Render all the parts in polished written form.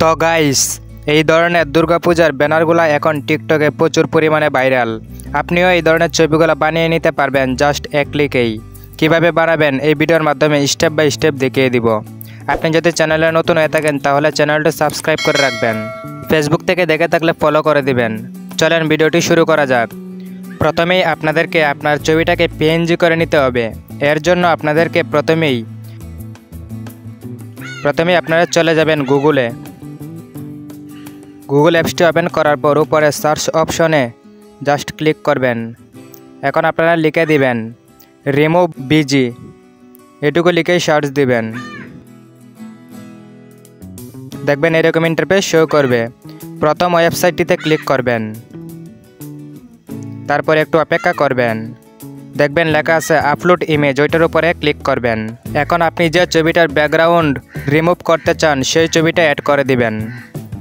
তো গাইস, এই ধরনের দুর্গাপূজার ব্যানারগুলো এখন টিকটকে প্রচুর পরিমাণে ভাইরাল। আপনিও এই ধরনের ছবিগুলো বানিয়ে নিতে পারবেন জাস্ট এক ক্লিকেই। কীভাবে বানাবেন এই ভিডিওর মাধ্যমে স্টেপ বাই স্টেপ দেখিয়ে দিব। আপনি যদি চ্যানেলে নতুন হয়ে থাকেন তাহলে চ্যানেলটা সাবস্ক্রাইব করে রাখবেন। ফেসবুক থেকে দেখে থাকলে ফলো করে দিবেন। চলেন ভিডিওটি শুরু করা যাক। প্রথমেই আপনাদেরকে আপনার ছবিটাকে পিএনজি করে নিতে হবে। এর জন্য আপনাদেরকে প্রথমেই আপনারা চলে যাবেন গুগল অ্যাপসটি ওপেন করার পর উপরে সার্চ অপশনে জাস্ট ক্লিক করবেন। এখন আপনারা লিখে দিবেন রিমুভ বিজি, এটুকু লিখেই সার্চ দিবেন। দেখবেন এরকম ইন্টারফেস শো করবে। প্রথম ওয়েবসাইটটিতে ক্লিক করবেন, তারপর একটু অপেক্ষা করবেন। দেখবেন লেখা আছে আপলোড ইমেজ, ওইটার উপরে ক্লিক করবেন। এখন আপনি যে ছবিটার ব্যাকগ্রাউন্ড রিমুভ করতে চান সেই ছবিটা অ্যাড করে দিবেন।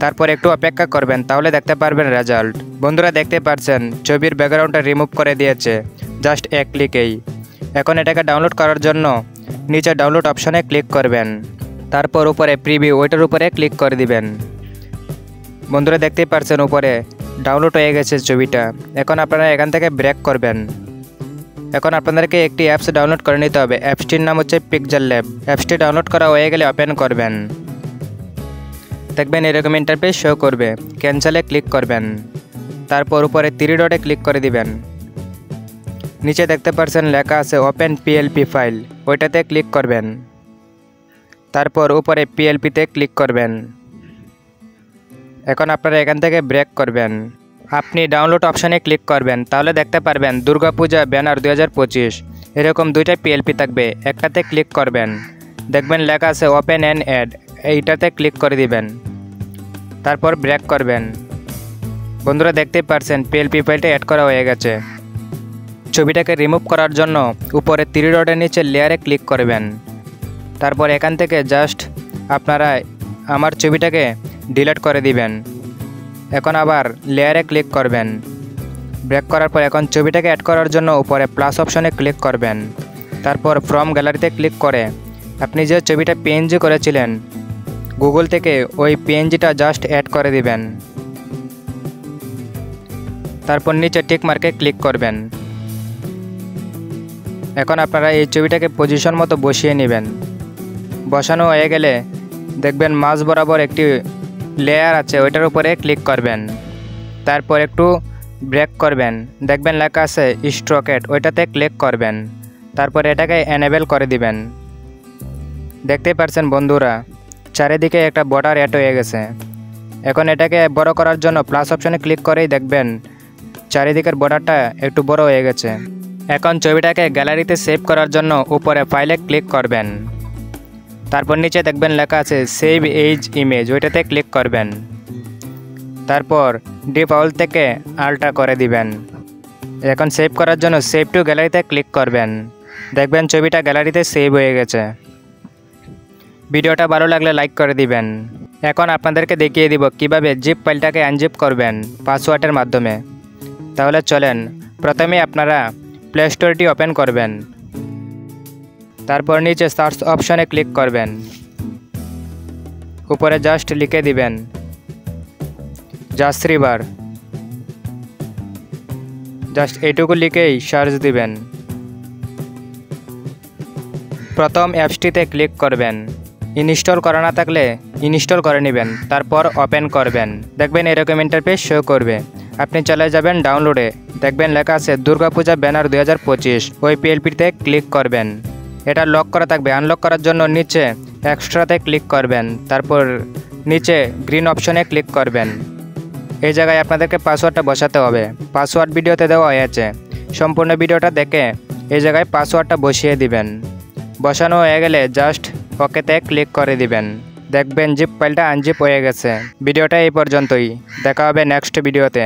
তারপর একটু অপেক্ষা করবেন, তাহলে দেখতে পারবেন রেজাল্ট। বন্ধুরা দেখতে পাচ্ছেন ছবির ব্যাকগ্রাউন্ডটা রিমুভ করে দিয়েছে জাস্ট এক ক্লিকেই। এখন এটাকে ডাউনলোড করার জন্য নিচে ডাউনলোড অপশনে ক্লিক করবেন, তারপর উপরে প্রিভিউ ওইটার উপরে ক্লিক করে দিবেন। বন্ধুরা দেখতেই পাচ্ছেন উপরে ডাউনলোড হয়ে গেছে ছবিটা। এখন আপনারা এখান থেকে ব্রেক করবেন। এখন আপনাদেরকে একটি অ্যাপস ডাউনলোড করে নিতে হবে। অ্যাপসটির নাম হচ্ছে পিক্সেল ল্যাব। অ্যাপসটি ডাউনলোড করা হয়ে গেলে ওপেন করবেন। দেখবেন এরকম ইন্টারফেস শো করবে। ক্যান্সেলে ক্লিক করবেন, তারপর উপরে 3 ডটে ক্লিক করে দিবেন। নিচে দেখতে পাচ্ছেন লেখা আছে ওপেন পিএলপি ফাইল, ওইটাতে ক্লিক করবেন। তারপর উপরে পিএলপিতে ক্লিক করবেন। এখন আপনারা এখান থেকে ব্রেক করবেন। আপনি ডাউনলোড অপশানে ক্লিক করবেন, তাহলে দেখতে পারবেন দুর্গাপূজা ব্যানার 2025 এরকম দুইটা পিএলপি থাকবে। একটাতে ক্লিক করবেন, দেখবেন লেখা আছে ওপেন অ্যান্ড অ্যাড, এইটাতে ক্লিক করে দিবেন। তারপর ব্রেক করবেন। বন্ধুরা দেখতেই পারছেন পিএলপি ফাইলটা অ্যাড করা হয়ে গেছে। ছবিটাকে রিমুভ করার জন্য উপরে 3 ডটের নিচে লেয়ারে ক্লিক করবেন। তারপর এখান থেকে জাস্ট আপনারা আমার ছবিটাকে ডিলিট করে দিবেন। এখন আবার লেয়ারে ক্লিক করবেন। ব্রেক করার পর এখন ছবিটাকে অ্যাড করার জন্য উপরে প্লাস অপশনে ক্লিক করবেন। তারপর ফ্রম গ্যালারিতে ক্লিক করে আপনি যে ছবিটা পিএনজি করেছিলেন গুগল থেকে, ওই পিএনজিটা জাস্ট অ্যাড করে দিবেন। তারপর নিচে টিক মার্কে ক্লিক করবেন। এখন আপনারা এই ছবিটাকে পজিশন মতো বসিয়ে নেবেন। বসানো হয়ে গেলে দেখবেন মাঝ বরাবর একটি লেয়ার আছে, ওইটার উপরে ক্লিক করবেন। তারপর একটু ব্রেক করবেন। দেখবেন লেখা আছে স্ট্রোকেট, ওইটাতে ক্লিক করবেন। তারপর এটাকে এনেবেল করে দিবেন। দেখতেই পাচ্ছেন বন্ধুরা চারিদিকে একটা বর্ডার অ্যাড হয়ে গেছে। এখন এটাকে বড় করার জন্য প্লাস অপশনে ক্লিক করেই দেখবেন চারিদিকের বর্ডারটা একটু বড় হয়ে গেছে। এখন ছবিটাকে গ্যালারিতে সেভ করার জন্য উপরে ফাইলে ক্লিক করবেন। তারপর নিচে দেখবেন লেখা আছে সেভ এজ ইমেজ, ওইটাতে ক্লিক করবেন। তারপর ডিফল্ট থেকে আল্ট্রা করে দিবেন। এখন সেভ করার জন্য সেভ টু গ্যালারিতে ক্লিক করবেন। দেখবেন ছবিটা গ্যালারিতে সেভ হয়ে গেছে। ভিডিওটা ভালো লাগলে লাইক করে দিবেন। এখন আপনাদেরকে দেখিয়ে দিব কিভাবে জিপ ফাইলটাকে আনজিপ করবেন পাসওয়ার্ডের মাধ্যমে। তাহলে চলেন, প্রথমে আপনারা প্লে স্টোরটি ওপেন করবেন। তারপর নিচে সার্চ অপশনে ক্লিক করবেন। উপরে জাস্ট লিখে দিবেন জাসরিবার, জাস্ট এইটুকু লিখেই সার্চ দিবেন। প্রথম অ্যাপসটিতে ক্লিক করবেন। ইনস্টল করা না থাকলে ইনস্টল করে নেবেন, তারপর ওপেন করবেন। দেখবেন এরকম ইন্টারফেস শো করবে। আপনি চলে যাবেন ডাউনলোডে। দেখবেন লেখা আছে দুর্গাপূজা ব্যানার 2025, ওই পিএলপিতে ক্লিক করবেন। এটা লক করা থাকবে। আনলক করার জন্য নিচে এক্সট্রাতে ক্লিক করবেন। তারপর নিচে গ্রিন অপশনে ক্লিক করবেন। এই জায়গায় আপনাদেরকে পাসওয়ার্ডটা বসাতে হবে। পাসওয়ার্ড ভিডিওতে দেওয়া হয়েছে, সম্পূর্ণ ভিডিওটা দেখে এই জায়গায় পাসওয়ার্ডটা বসিয়ে দিবেন। বসানো হয়ে গেলে জাস্ট ওকেতে ক্লিক করে দিবেন। দেখবেন জিপ ফাইলটা আনজিপ হয়ে গেছে। ভিডিওটা এই পর্যন্তই, দেখা হবে নেক্সট ভিডিওতে।